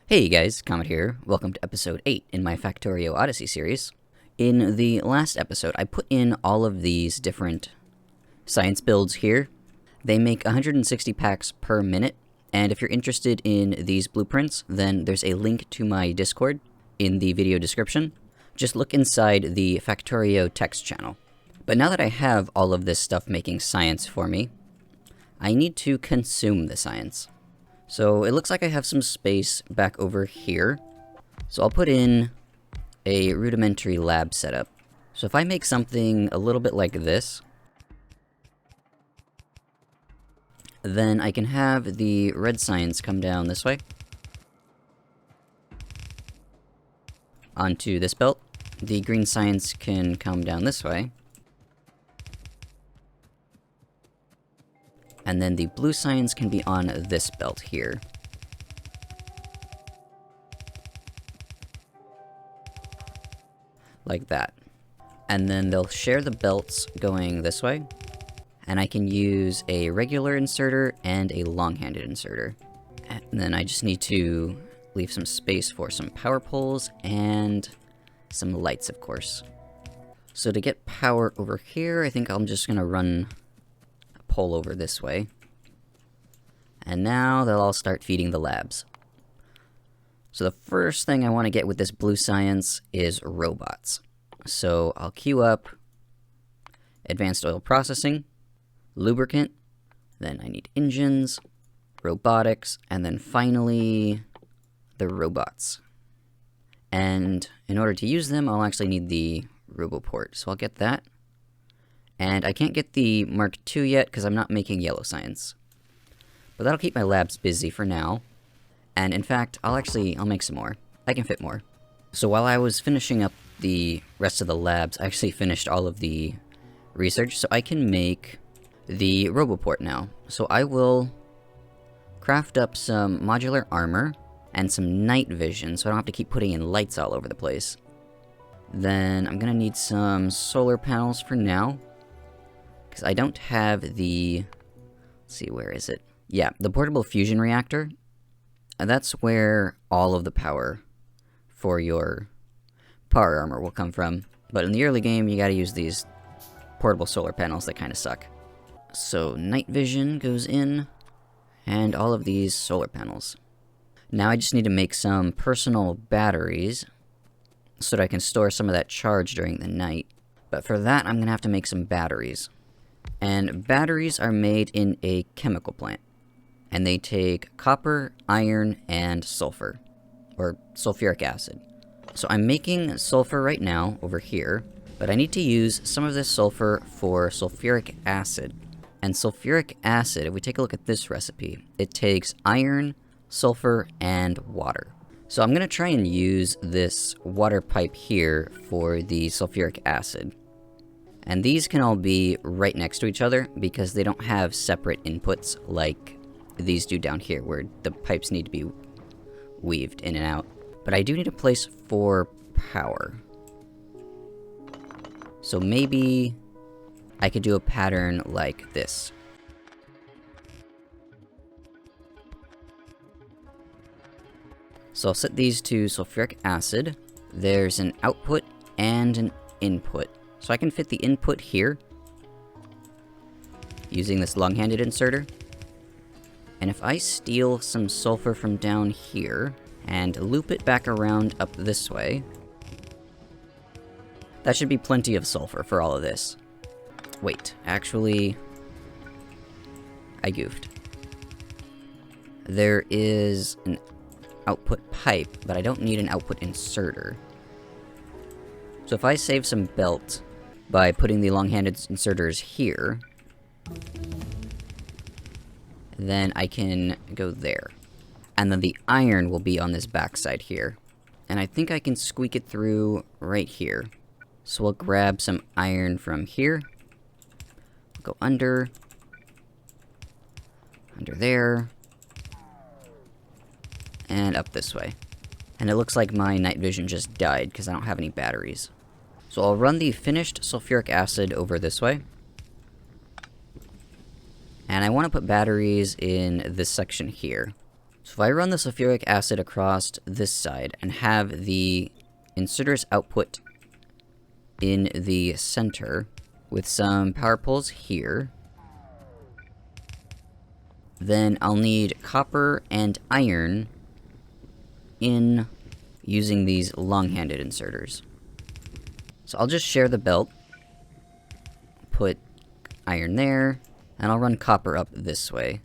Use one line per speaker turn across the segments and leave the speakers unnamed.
Hey guys, Comet here. Welcome to episode 8 in my Factorio Odyssey series. In the last episode, I put in all of these different science builds here. They make 160 packs per minute, and if you're interested in these blueprints, then there's a link to my Discord in the video description. Just look inside the Factorio text channel. But now that I have all of this stuff making science for me, I need to consume the science. So it looks like I have some space back over here. So I'll put in a rudimentary lab setup. So if I make something a little bit like this, then I can have the red science come down this way onto this belt. The green science can come down this way. And then the blue science can be on this belt here. Like that. And then they'll share the belts going this way. And I can use a regular inserter and a long-handed inserter. And then I just need to leave some space for some power poles and some lights, of course. So to get power over here, I think I'm just gonna run pole over this way. And now they'll all start feeding the labs. So the first thing I want to get with this blue science is robots. So I'll queue up advanced oil processing, lubricant, then I need engines, robotics, and then finally the robots. And in order to use them, I'll actually need the roboport. So I'll get that. And I can't get the Mark II yet because I'm not making yellow science. But that'll keep my labs busy for now. And in fact, I'll make some more. I can fit more. So while I was finishing up the rest of the labs, I actually finished all of the research, so I can make the roboport now. So I will craft up some modular armor and some night vision, so I don't have to keep putting in lights all over the place. Then I'm gonna need some solar panels for now, because I don't have the... Let's see, where is it? Yeah, the portable fusion reactor. That's where all of the power for your power armor will come from. But in the early game, you gotta use these portable solar panels that kinda suck. So night vision goes in, and all of these solar panels. Now I just need to make some personal batteries, so that I can store some of that charge during the night. But for that, I'm gonna have to make some batteries. And batteries are made in a chemical plant. And they take copper, iron, and sulfur. Or sulfuric acid. So I'm making sulfur right now, over here. But I need to use some of this sulfur for sulfuric acid. And sulfuric acid, if we take a look at this recipe, it takes iron, sulfur, and water. So I'm gonna try and use this water pipe here for the sulfuric acid. And these can all be right next to each other because they don't have separate inputs like these do down here, where the pipes need to be weaved in and out. But I do need a place for power. So maybe I could do a pattern like this. So I'll set these to sulfuric acid. There's an output and an input. So I can fit the input here using this long-handed inserter. And if I steal some sulfur from down here and loop it back around up this way, that should be plenty of sulfur for all of this. Wait, actually, I goofed. There is an output pipe, but I don't need an output inserter. So if I save some belt by putting the long-handed inserters here, then I can go there. And then the iron will be on this backside here. And I think I can squeak it through right here. So we'll grab some iron from here. Go under there, and up this way. And it looks like my night vision just died because I don't have any batteries. So I'll run the finished sulfuric acid over this way. And I want to put batteries in this section here. So if I run the sulfuric acid across this side and have the inserters output in the center with some power poles here, then I'll need copper and iron in using these long-handed inserters. So I'll just share the belt, put iron there, and I'll run copper up this way.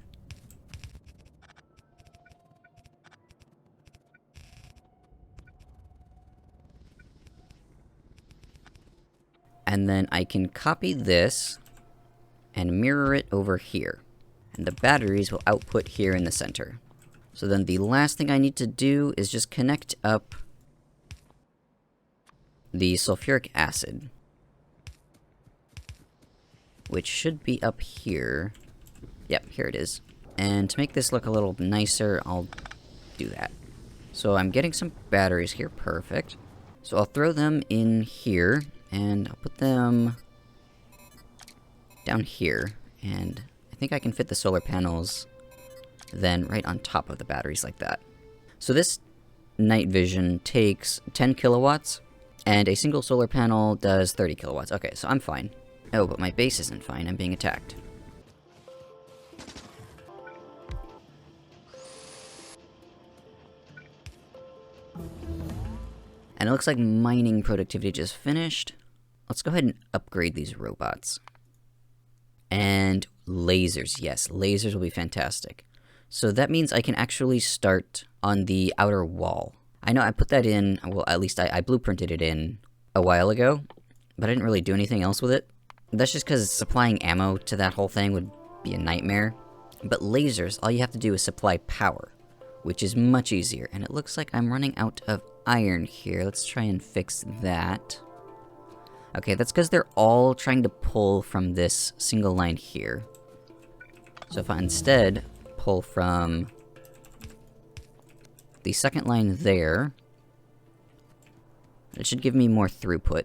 And then I can copy this and mirror it over here. And the batteries will output here in the center. So then the last thing I need to do is just connect up the sulfuric acid, which should be up here. Yep, here it is. And to make this look a little nicer, I'll do that. So I'm getting some batteries here, perfect. So I'll throw them in here, and I'll put them down here, and I think I can fit the solar panels then right on top of the batteries like that. So this night vision takes 10 kilowatts, and a single solar panel does 30 kilowatts. Okay, so I'm fine. Oh, but my base isn't fine. I'm being attacked. And it looks like mining productivity just finished. Let's go ahead and upgrade these robots. And lasers, yes, lasers will be fantastic. So that means I can actually start on the outer wall. I know I put that in, well, at least I blueprinted it in a while ago, but I didn't really do anything else with it. That's just because supplying ammo to that whole thing would be a nightmare. But lasers, all you have to do is supply power, which is much easier. And it looks like I'm running out of iron here. Let's try and fix that. Okay, that's because they're all trying to pull from this single line here. So if I instead pull from the second line there, it should give me more throughput.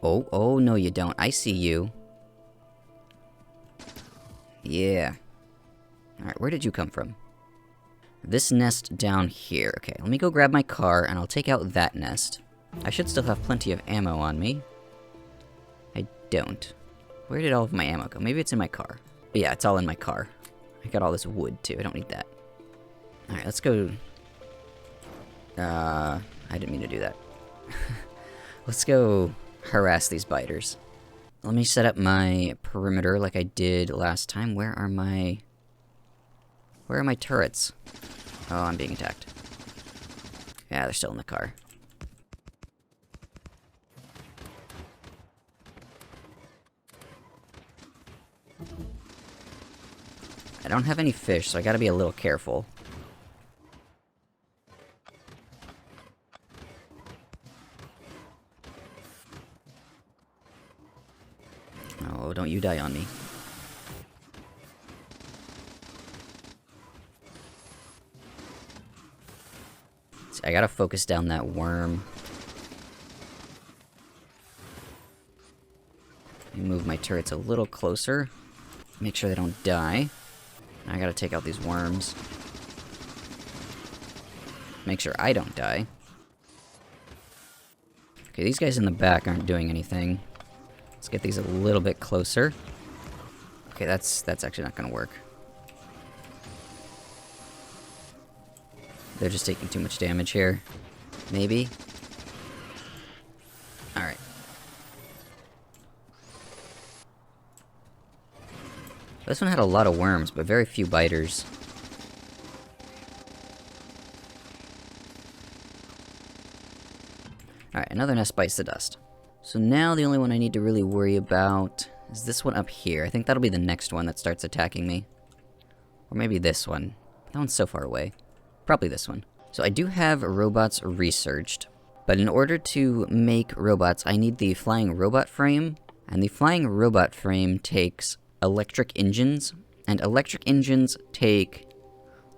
Oh, no you don't. I see you. Yeah. Alright, where did you come from? This nest down here. Okay, let me go grab my car, and I'll take out that nest. I should still have plenty of ammo on me. I don't. Where did all of my ammo go? Maybe it's in my car. But yeah, it's all in my car. I got all this wood, too. I don't need that. Alright, let's go... I didn't mean to do that. Let's go harass these biters. Let me set up my perimeter like I did last time. Where are my turrets? Oh, I'm being attacked. Yeah, they're still in the car. I don't have any fish, so I gotta be a little careful. Oh, don't you die on me. See, I gotta focus down that worm. Let me move my turrets a little closer. Make sure they don't die. I gotta take out these worms. Make sure I don't die. Okay, these guys in the back aren't doing anything. Let's get these a little bit closer. Okay, that's actually not gonna work. They're just taking too much damage here. Maybe? Alright. This one had a lot of worms, but very few biters. Alright, another nest bites the dust. So now the only one I need to really worry about is this one up here. I think that'll be the next one that starts attacking me. Or maybe this one. That one's so far away. Probably this one. So I do have robots researched, but in order to make robots, I need the flying robot frame, and the flying robot frame takes electric engines, and electric engines take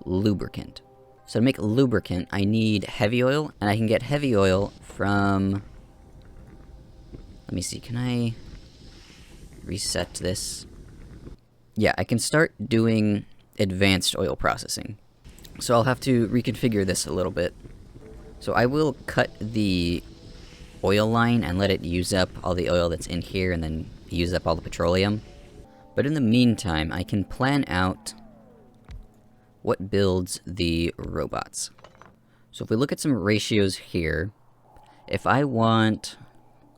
lubricant. So to make lubricant, I need heavy oil, and I can get heavy oil from... Let me see, can I reset this? Yeah, I can start doing advanced oil processing. So I'll have to reconfigure this a little bit. So I will cut the oil line and let it use up all the oil that's in here and then use up all the petroleum. But in the meantime, I can plan out what builds the robots. So if we look at some ratios here, if I want...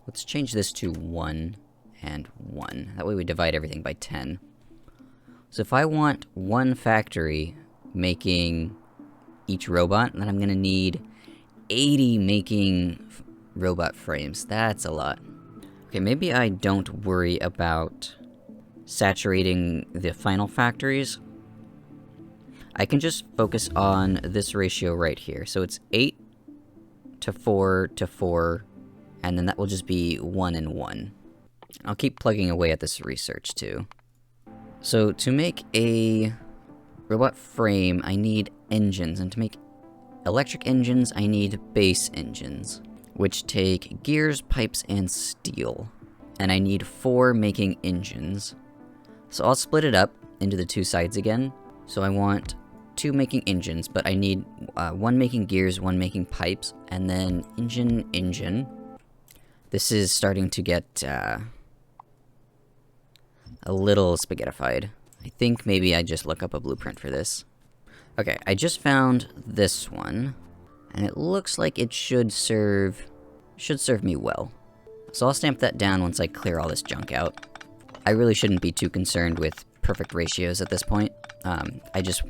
let's change this to 1 and 1. That way we divide everything by 10. So if I want one factory making each robot, then I'm gonna need 80 making robot frames. That's a lot. Okay, maybe I don't worry about saturating the final factories. I can just focus on this ratio right here. So it's 8 to 4 to 4, and then that will just be 1 and 1. I'll keep plugging away at this research too. So to make a robot frame, I need engines, and to make electric engines, I need base engines, which take gears, pipes, and steel. And I need 4 making engines. So I'll split it up into the 2 sides again. So I want 2 making engines, but I need 1 making gears, 1 making pipes, and then engine. This is starting to get a little spaghettified. I think maybe I just look up a blueprint for this. Okay, I just found this one, and it looks like it should serve me well. So I'll stamp that down once I clear all this junk out. I really shouldn't be too concerned with perfect ratios at this point. I just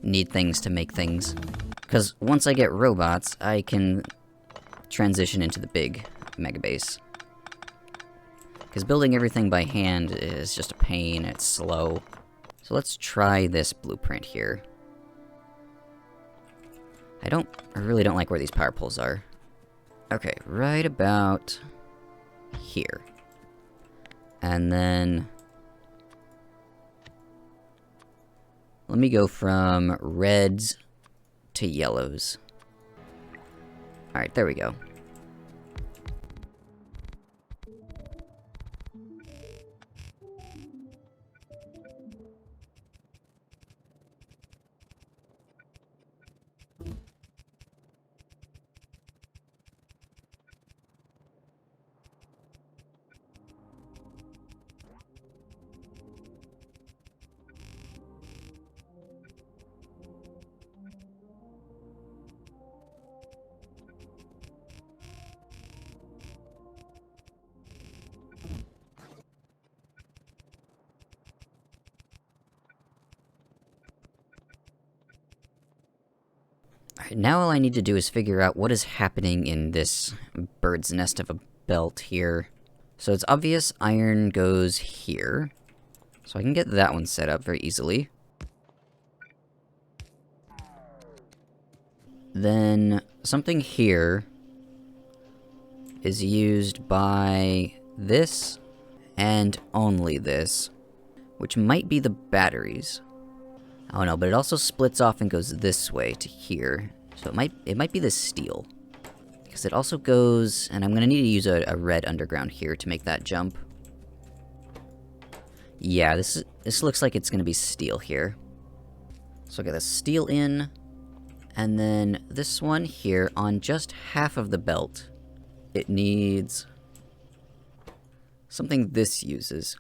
need things to make things. Because once I get robots, I can transition into the big mega base. Because building everything by hand is just a pain, it's slow. So let's try this blueprint here. I really don't like where these power poles are. Okay, right about here. And then let me go from reds to yellows. Alright, there we go. Alright, now all I need to do is figure out what is happening in this bird's nest of a belt here. So it's obvious iron goes here. So I can get that one set up very easily. Then something here is used by this and only this, which might be the batteries. Oh no, but it also splits off and goes this way to here. So it might be the steel. Because it also goes, and I'm gonna need to use a red underground here to make that jump. Yeah, this looks like it's gonna be steel here. So I'll get the steel in, and then this one here on just half of the belt. It needs something this uses.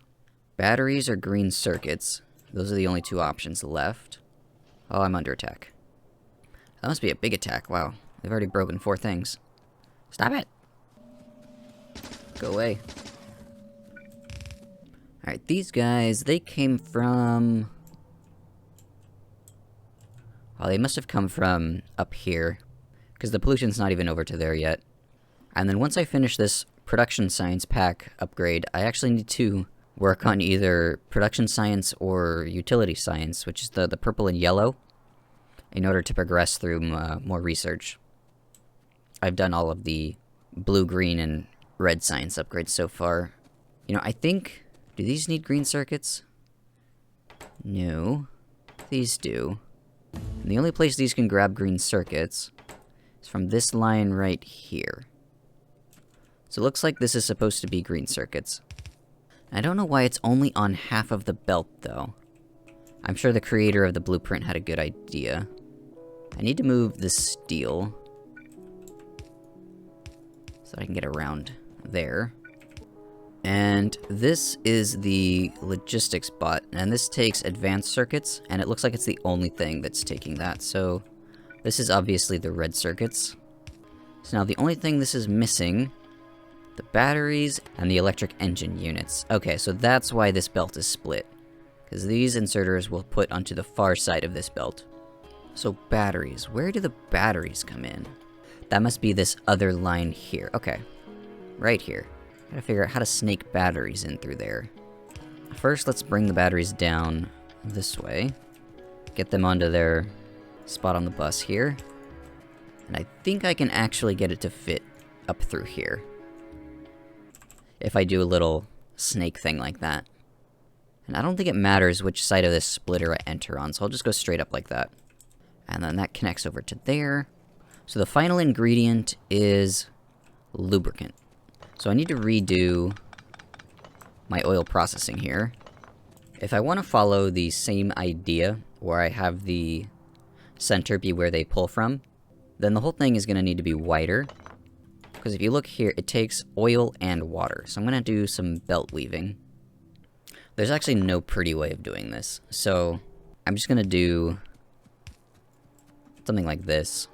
Batteries or green circuits. Those are the only 2 options left. Oh, I'm under attack. That must be a big attack. Wow. They've already broken 4 things. Stop it! Go away. Alright, these guys, they came from... well, they must have come from up here. Because the pollution's not even over to there yet. And then once I finish this production science pack upgrade, I actually need to work on either production science or utility science, which is the purple and yellow, in order to progress through more research. I've done all of the blue, green, and red science upgrades so far. You know, I think... do these need green circuits? No. These do. And the only place these can grab green circuits is from this line right here. So it looks like this is supposed to be green circuits. I don't know why it's only on half of the belt, though. I'm sure the creator of the blueprint had a good idea. I need to move the steel so I can get around there. And this is the logistics bot, and this takes advanced circuits, and it looks like it's the only thing that's taking that, so this is obviously the red circuits. So now the only thing this is missing, the batteries and the electric engine units. Okay, so that's why this belt is split, because these inserters will put onto the far side of this belt. So batteries, where do the batteries come in? That must be this other line here. Okay, right here. Gotta figure out how to snake batteries in through there. First, let's bring the batteries down this way. Get them onto their spot on the bus here. And I think I can actually get it to fit up through here. If I do a little snake thing like that. And I don't think it matters which side of this splitter I enter on, so I'll just go straight up like that. And then that connects over to there. So the final ingredient is lubricant. So I need to redo my oil processing here. If I want to follow the same idea, where I have the center be where they pull from, then the whole thing is going to need to be wider. Because if you look here, it takes oil and water. So I'm going to do some belt weaving. There's actually no pretty way of doing this. So I'm just going to do something like this,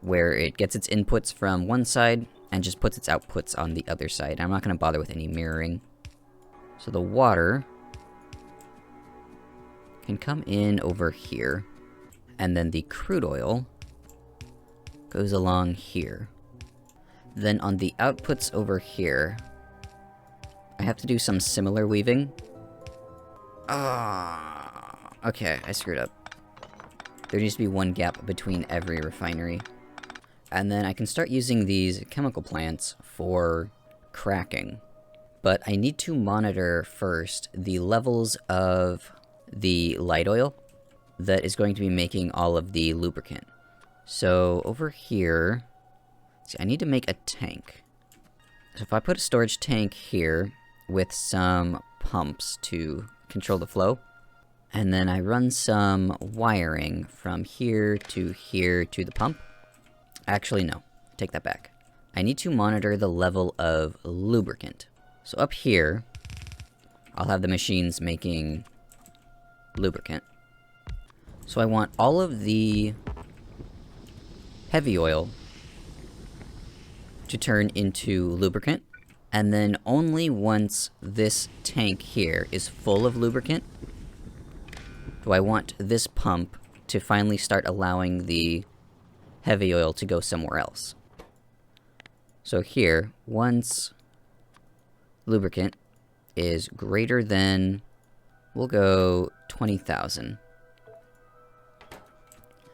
where it gets its inputs from one side and just puts its outputs on the other side. I'm not going to bother with any mirroring. So the water can come in over here, and then the crude oil goes along here. Then on the outputs over here, I have to do some similar weaving. Okay, I screwed up. There needs to be one gap between every refinery. And then I can start using these chemical plants for cracking. But I need to monitor first the levels of the light oil that is going to be making all of the lubricant. So over here, see, I need to make a tank. So if I put a storage tank here with some pumps to control the flow, and then I run some wiring from here to the pump. Actually, no. Take that back. I need to monitor the level of lubricant. So up here, I'll have the machines making lubricant. So I want all of the heavy oil to turn into lubricant. And then only once this tank here is full of lubricant, do I want this pump to finally start allowing the heavy oil to go somewhere else. So here, once lubricant is greater than, we'll go 20,000.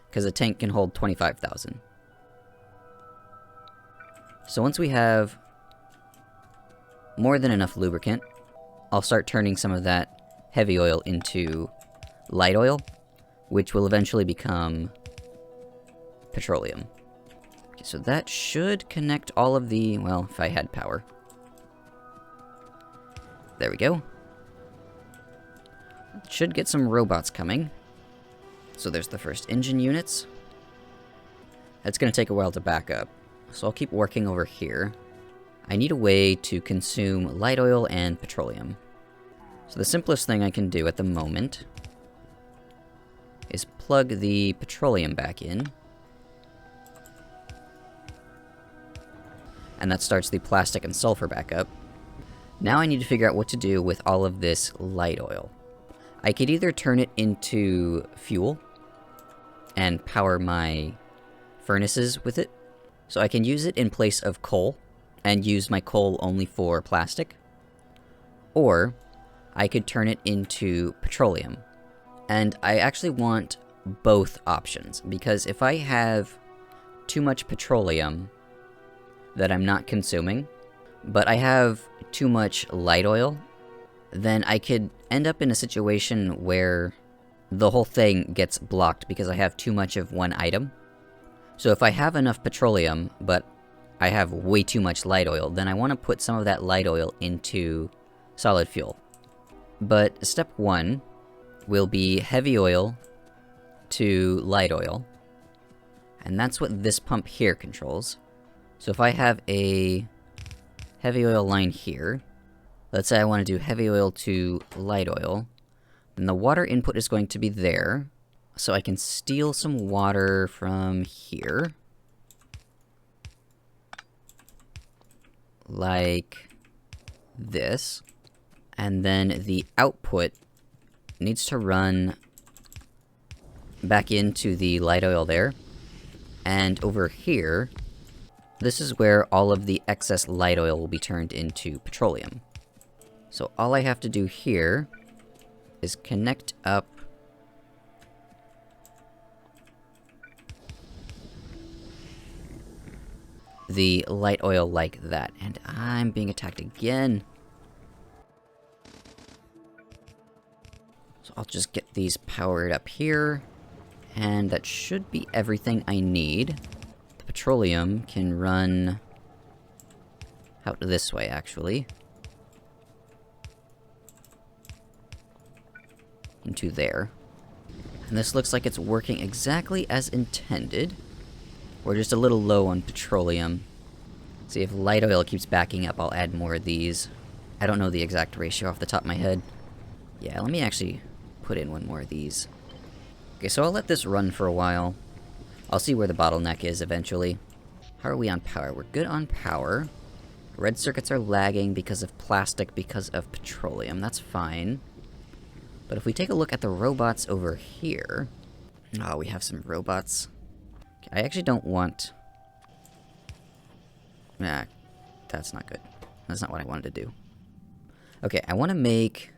Because a tank can hold 25,000. So once we have more than enough lubricant, I'll start turning some of that heavy oil into light oil, which will eventually become petroleum. Okay, so that should connect all of the, well, if I had power. There we go. Should get some robots coming. So there's the first engine units. That's going to take a while to back up, so I'll keep working over here. I need a way to consume light oil and petroleum. So the simplest thing I can do at the moment is plug the petroleum back in. And that starts the plastic and sulfur back up. Now I need to figure out what to do with all of this light oil. I could either turn it into fuel and power my furnaces with it, so I can use it in place of coal and use my coal only for plastic, or I could turn it into petroleum. And I actually want both options, because if I have too much petroleum that I'm not consuming, but I have too much light oil, then I could end up in a situation where the whole thing gets blocked because I have too much of one item. So if I have enough petroleum, but I have way too much light oil, then I want to put some of that light oil into solid fuel. But step one will be heavy oil to light oil, And that's what this pump here controls. So if I have a heavy oil line here, let's say I want to do heavy oil to light oil, then the water input is going to be there. So I can steal some water from here. Like this. And then the output needs to run back into the light oil there. And over here, this is where all of the excess light oil will be turned into petroleum. So all I have to do here is connect up the light oil like that. And I'm being attacked again. So I'll just get these powered up here. And that should be everything I need. The petroleum can run out this way, actually. Into there. And this looks like it's working exactly as intended. We're just a little low on petroleum. See, if light oil keeps backing up, I'll add more of these. I don't know the exact ratio off the top of my head. Yeah, let me actually put in one more of these. Okay, so I'll let this run for a while. I'll see where the bottleneck is eventually. How are we on power? We're good on power. Red circuits are lagging because of plastic, because of petroleum. That's fine. But if we take a look at the robots over here... Oh, we have some robots. Okay, I actually don't want... Nah, that's not good. That's not what I wanted to do. Okay, I want to make...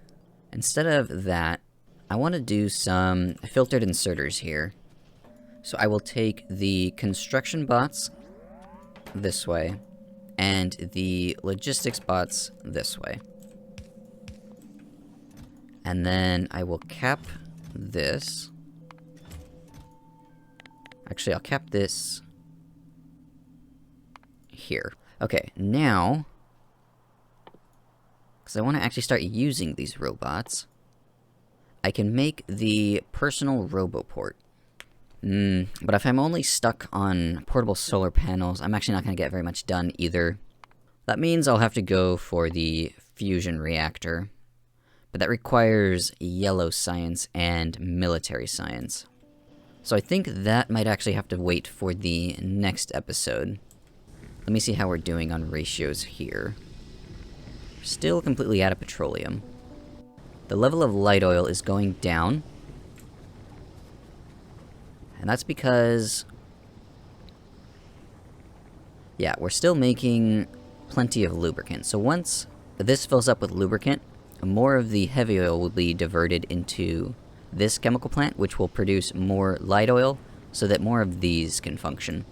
Instead of that, I want to do some filtered inserters here. So I will take the construction bots this way, and the logistics bots this way. And then I will cap this. Actually, I'll cap this here. Okay, now, because I want to actually start using these robots, I can make the personal roboport. But if I'm only stuck on portable solar panels, I'm actually not going to get very much done either. That means I'll have to go for the fusion reactor. But that requires yellow science and military science. So I think that might actually have to wait for the next episode. Let me see how we're doing on ratios here. Still completely out of petroleum. The level of light oil is going down. And that's because... yeah, we're still making plenty of lubricant. So once this fills up with lubricant, more of the heavy oil will be diverted into this chemical plant, which will produce more light oil, so that more of these can function.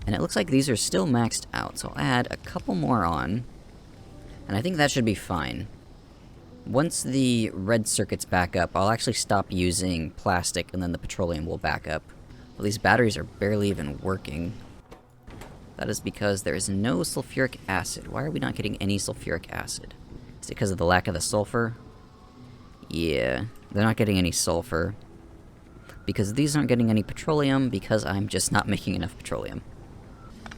And it looks like these are still maxed out, so I'll add a couple more on. And I think that should be fine. Once the red circuits back up, I'll actually stop using plastic, and then the petroleum will back up. Well, these batteries are barely even working. That is because there is no sulfuric acid. Why are we not getting any sulfuric acid? Is it because of the lack of the sulfur? Yeah, they're not getting any sulfur. Because these aren't getting any petroleum, because I'm just not making enough petroleum.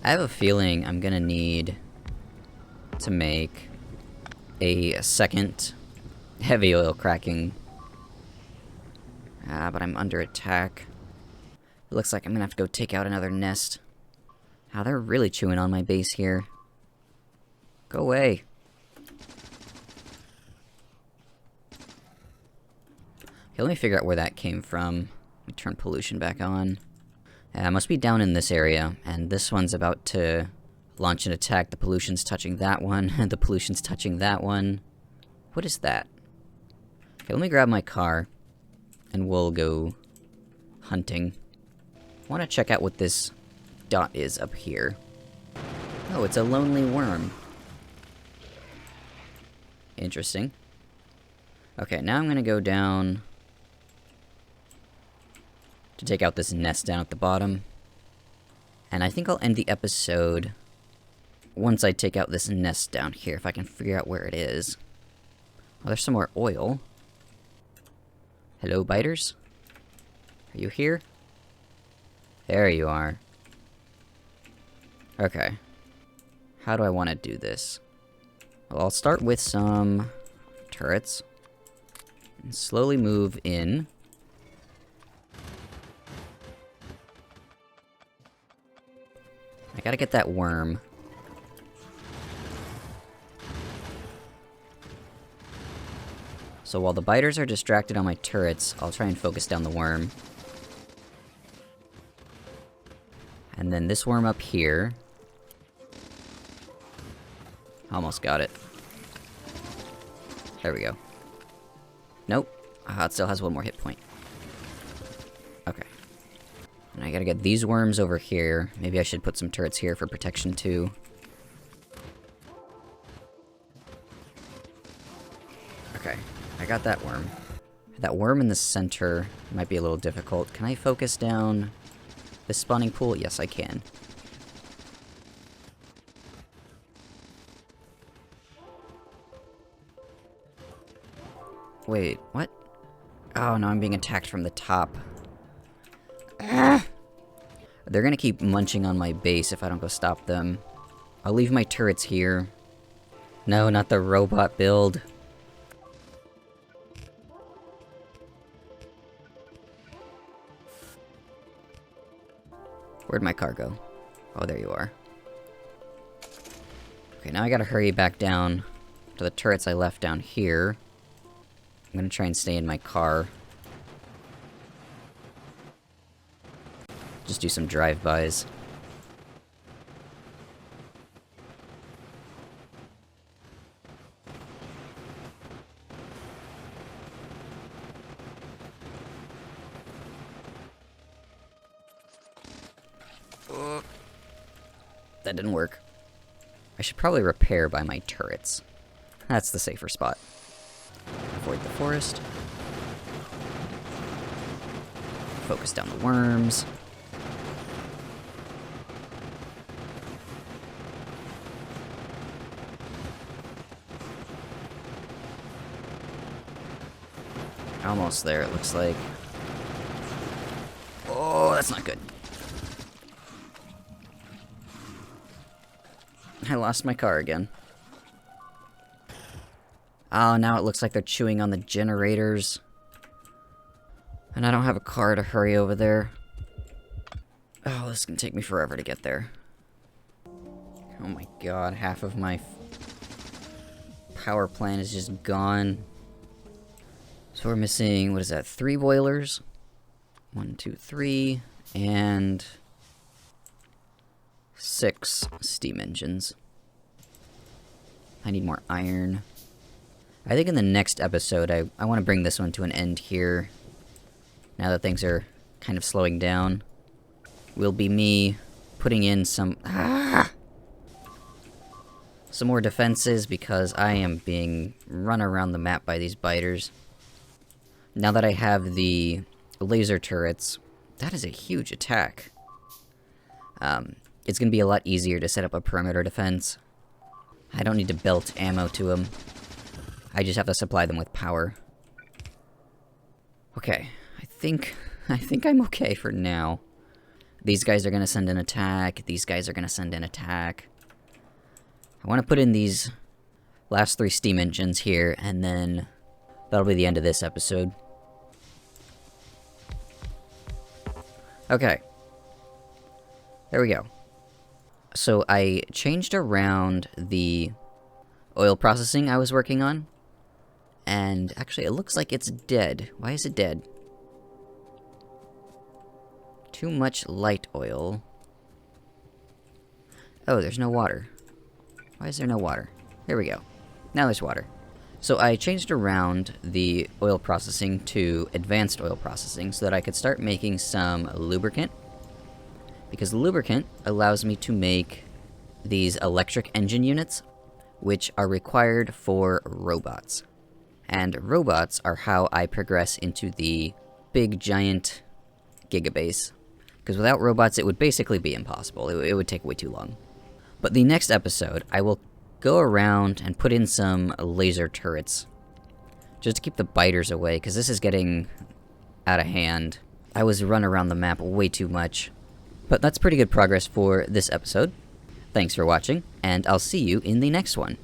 I have a feeling I'm gonna need to make a second heavy oil cracking. But I'm under attack. It looks like I'm gonna have to go take out another nest. They're really chewing on my base here. Go away. Okay, let me figure out where that came from. Let me turn pollution back on. It must be down in this area, and this one's about to launch an attack. The pollution's touching that one, and the pollution's touching that one. What is that? Okay, let me grab my car, and we'll go hunting. I want to check out what this dot is up here. Oh, it's a lonely worm. Interesting. Okay, now I'm gonna go down to take out this nest down at the bottom. And I think I'll end the episode once I take out this nest down here, if I can figure out where it is. Oh, there's some more oil. Hello, biters? Are you here? There you are. Okay. How do I want to do this? Well, I'll start with some turrets. And slowly move in. I gotta get that worm. So while the biters are distracted on my turrets, I'll try and focus down the worm. And then this worm up here. Almost got it. There we go. Nope. Ah, it still has one more hit point. Okay. And I gotta get these worms over here. Maybe I should put some turrets here for protection too. Okay. I got that worm. That worm in the center might be a little difficult. Can I focus down this spawning pool? Yes, I can. Wait, what? Oh, no, I'm being attacked from the top. Ah! They're gonna keep munching on my base if I don't go stop them. I'll leave my turrets here. No, not the robot build. Where'd my car go? Oh, there you are. Okay, now I gotta hurry back down to the turrets I left down here. I'm gonna try and stay in my car. Just do some drive-bys. That didn't work. I should probably repair by my turrets. That's the safer spot. Avoid the forest. Focus down the worms. Almost there, it looks like. Oh, that's not good. I lost my car again. Oh, now it looks like they're chewing on the generators. And I don't have a car to hurry over there. Oh, this is gonna take me forever to get there. Oh my god, half of my power plant is just gone. So we're missing, what is that, 3 boilers? 1, 2, 3, and 6 steam engines. I need more iron. I think in the next episode, I want to bring this one to an end here. Now that things are kind of slowing down. Will be me putting in some more defenses because I am being run around the map by these biters. Now that I have the laser turrets, that is a huge attack. It's going to be a lot easier to set up a perimeter defense. I don't need to belt ammo to them. I just have to supply them with power. Okay, I think I'm okay for now. These guys are going to send an attack. These guys are going to send an attack. I want to put in these last 3 steam engines here, and then that'll be the end of this episode. Okay. There we go. So I changed around the oil processing I was working on. And actually, it looks like it's dead. Why is it dead? Too much light oil. Oh, there's no water. Why is there no water? There we go. Now there's water. So I changed around the oil processing to advanced oil processing so that I could start making some lubricant. Because lubricant allows me to make these electric engine units, which are required for robots. And robots are how I progress into the big, giant giga-base. Because without robots, it would basically be impossible. It would take way too long. But the next episode, I will go around and put in some laser turrets. Just to keep the biters away, because this is getting out of hand. I was run around the map way too much. But that's pretty good progress for this episode. Thanks for watching, and I'll see you in the next one.